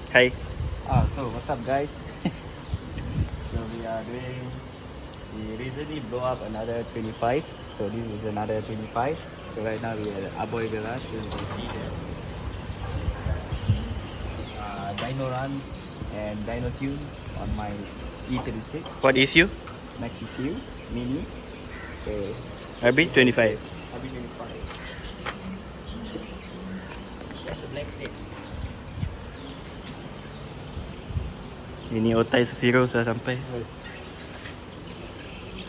Hi. So what's up, guys? So we recently blow up another 25. So this is another 25. So right now we are at Aboy Garage. So you can see there. Dyno run and Dyno tune on my E36. What issue? Max ECU Mini. So RB25. RB25. That's the black tape. Ini otai Safiro sudah sampai.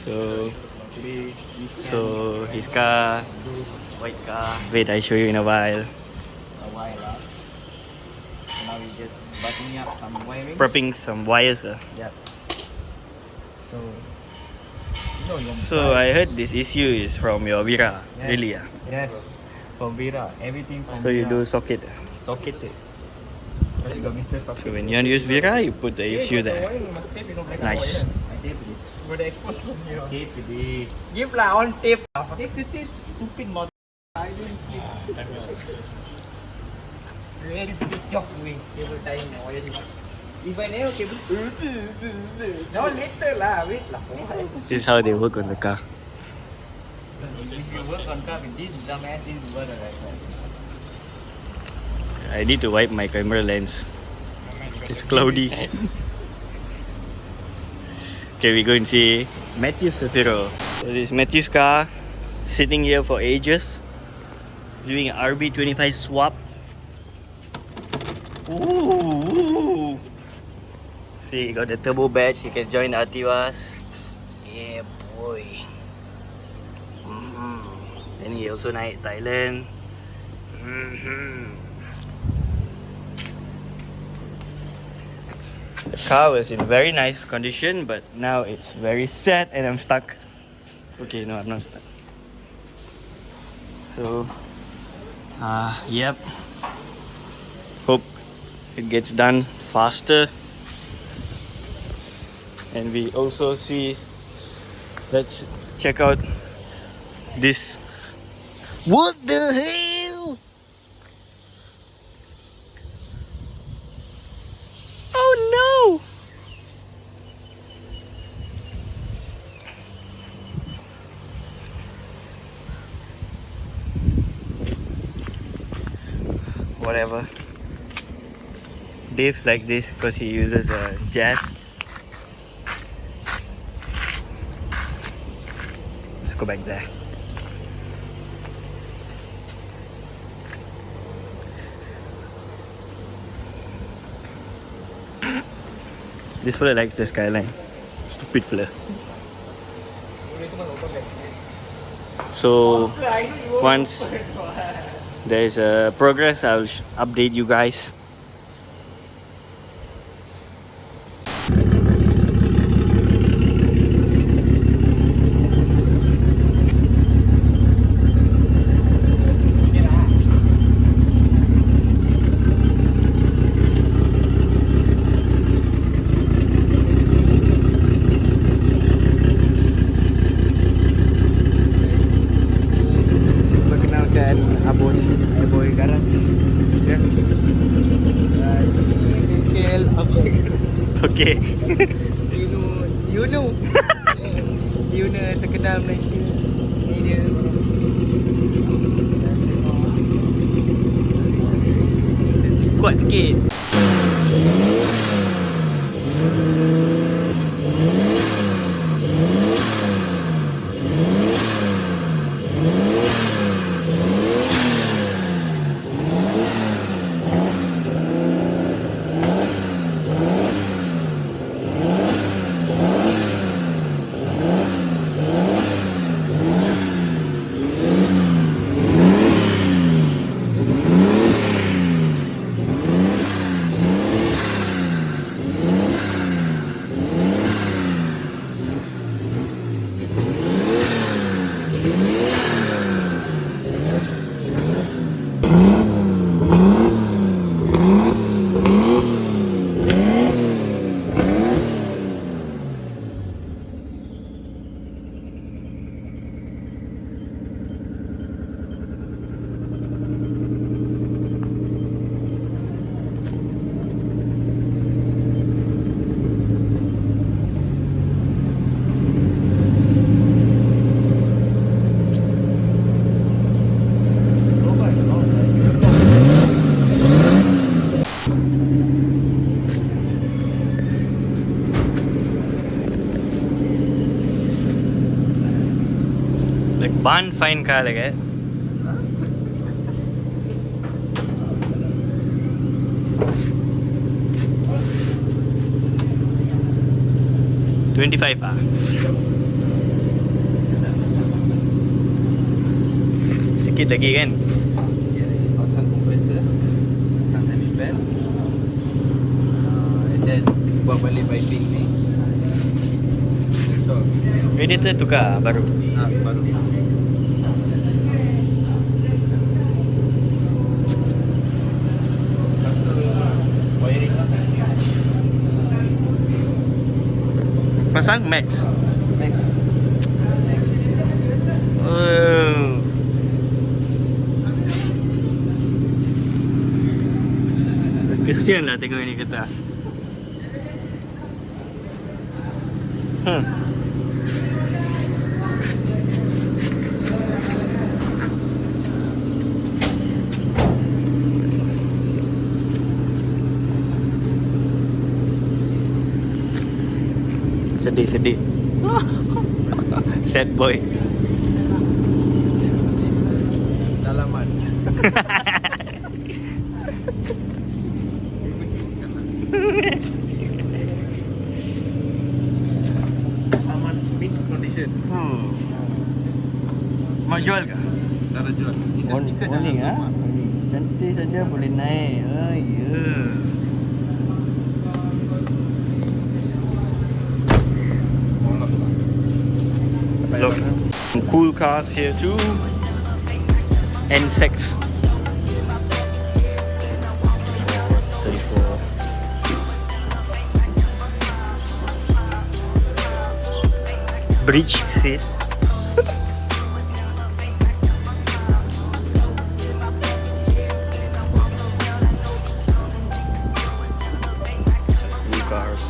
Today So his car, white car. wait, I show you in a while. A while up. So now we just buttoning up some wiring. Prepping some wires. Yep. So I heard this issue is from your Vira. Yes. Really? Yes. From Vira. Everything from So Vira. you do socket. Socket. You got Mr. Socket. So when you want to use Vira, you put the issue there. Nice. Tape it. Give lah on tape. Tape stupid mod. I don't sleep. Very big job doing cable tying. Even now cable. No later lah. Wait lah. This is how they work on the car. If you work on car with this dumbass, this is what I like. I need to wipe my camera lens. It's cloudy. Okay, we go and see Matthew's Safiro. So this Matthew's car, sitting here for ages, doing an RB25 swap. Ooh. See, he got the turbo badge. He can join the Artivas. Yeah, boy. And he also naik Thailand. The car was in very nice condition, but now it's very sad and I'm stuck. Okay, no, I'm not stuck. So, yep. Hope it gets done faster. And we also see, let's check out this. What the hell? Oh no! Whatever. Dave's like this because he uses jazz. Let's go back there. This fella likes the skyline. Stupid fella. So once there is a progress, I'll update you guys. Aboy Garage. Okay. Dyno terkenal Malaysia. Ni dia. Kuat sikit. One fine car lagi. $25 ah. Sikit lagi kan? Sikit lagi pasang compressor, pasang timing belt, and then buat balik piping ni. So, Radiator tukar baru. baru. Lepas tu wiring lah kasi. Pasang max. Max. Kesian lah tengok ini kereta. Sedih. Sad boy. Dalaman. Aman mid condition. Mau jual ke? Dah ada jual. Morning ah. Cantik saja boleh naik. Look, cool cars here too. N6 34. Bridge seat. Cool cars.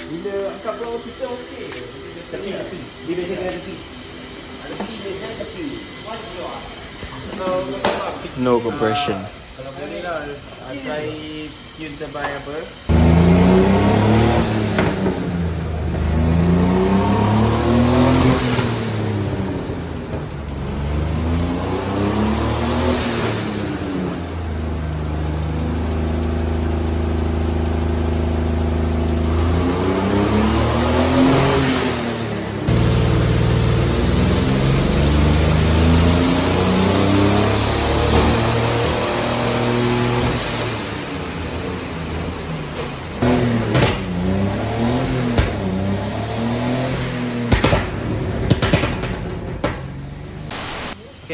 Bila angkat bawah pisau okey. Tepi. Dia biasa kena tepi. Tepi biasa tepi. No compression. Kalau boleh lah, try tune sampai apa.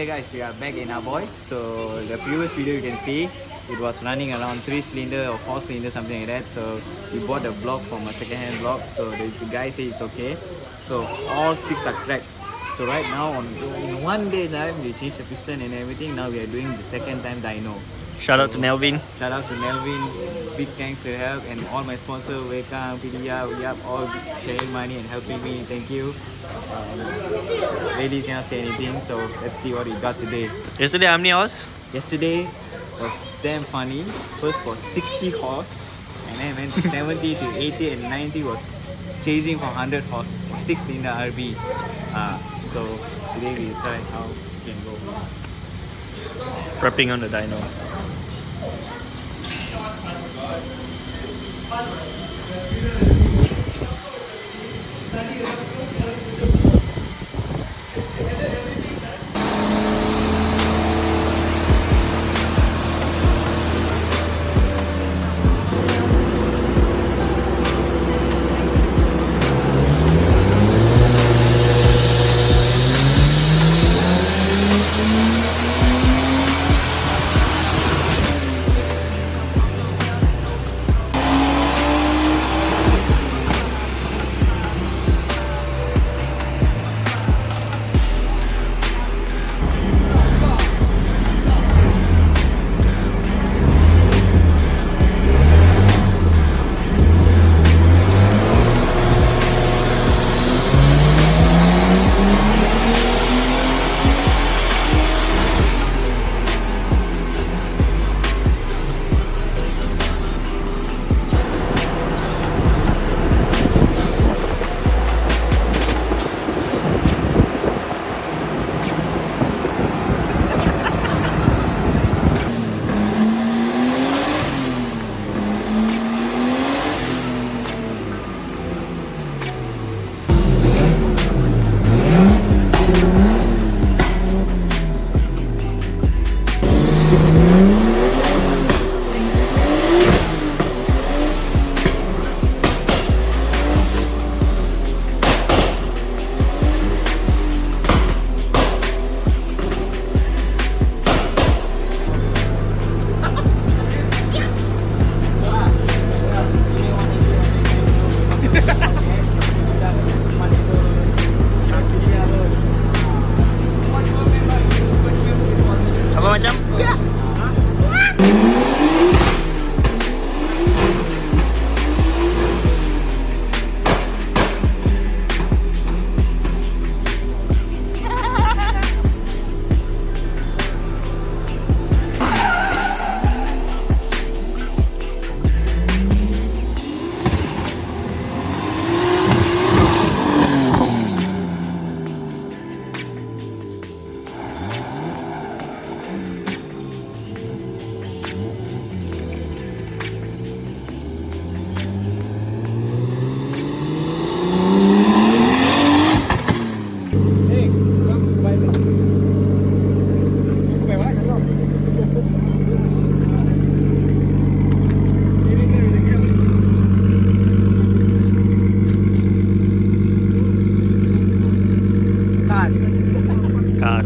Okay guys, we are back in Aboy. So the previous video you can see it was running around 3 cylinder or 4 cylinder, something like that. So we bought the block from a second-hand block. So the guy said it's okay. So all 6 are cracked. So right now in one day time we changed the piston and everything. Now we are doing the second time dyno. Shout out to Nelvin. Shout out to Melvin. Big thanks to help and all my sponsors, Weka, PDA, Yap, all sharing money and helping me. Thank you. Lady cannot say anything, so let's see what we got today. Yesterday, how many hours? Yesterday was damn funny. First was 60 horse, and then went to 70 to 80 and 90 was chasing for 100 horse for 6 cylinder RB. So today we try how we can go. Prepping on the dyno. Apa macam? Car.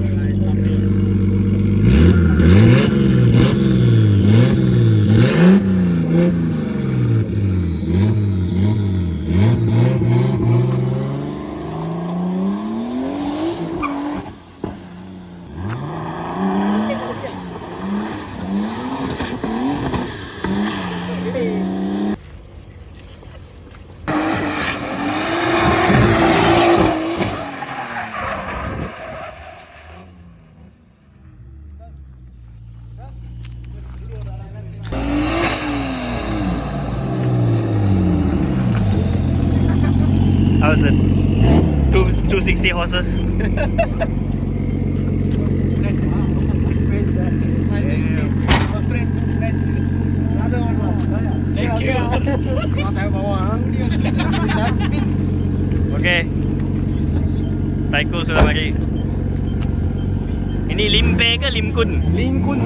How's it? 260 horses. Thank you. Okay. Taiko sudah mari. Ini limpe ke limkun? Linkun.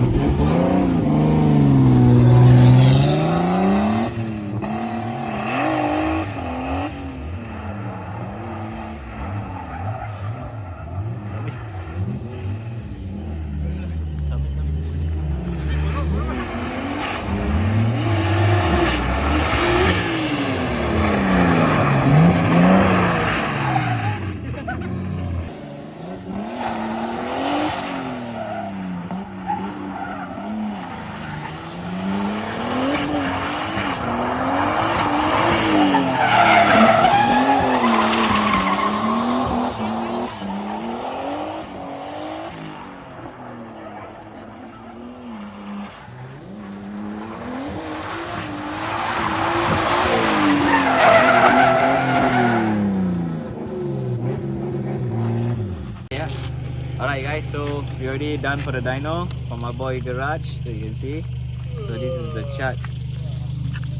guys, so we already done for the dyno from our boy garage, so you can see. So this is the chart,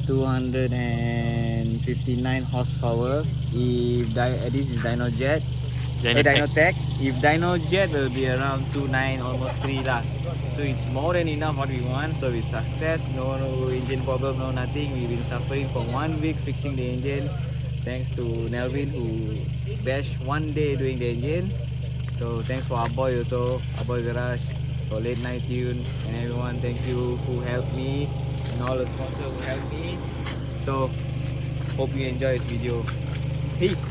259 horsepower. If this is dyno jet, dyno tech. If dyno jet will be around 2.9, almost 3 lah. So it's more than enough what we want. So with success, no engine problem, no nothing. We've been suffering for 1 week fixing the engine, thanks to Nelvin who bashed 1 day doing the engine. So thanks for our boy also, our boy garage, for late night tune, and everyone, thank you who helped me, and all the sponsors who helped me. So hope you enjoy this video. Peace.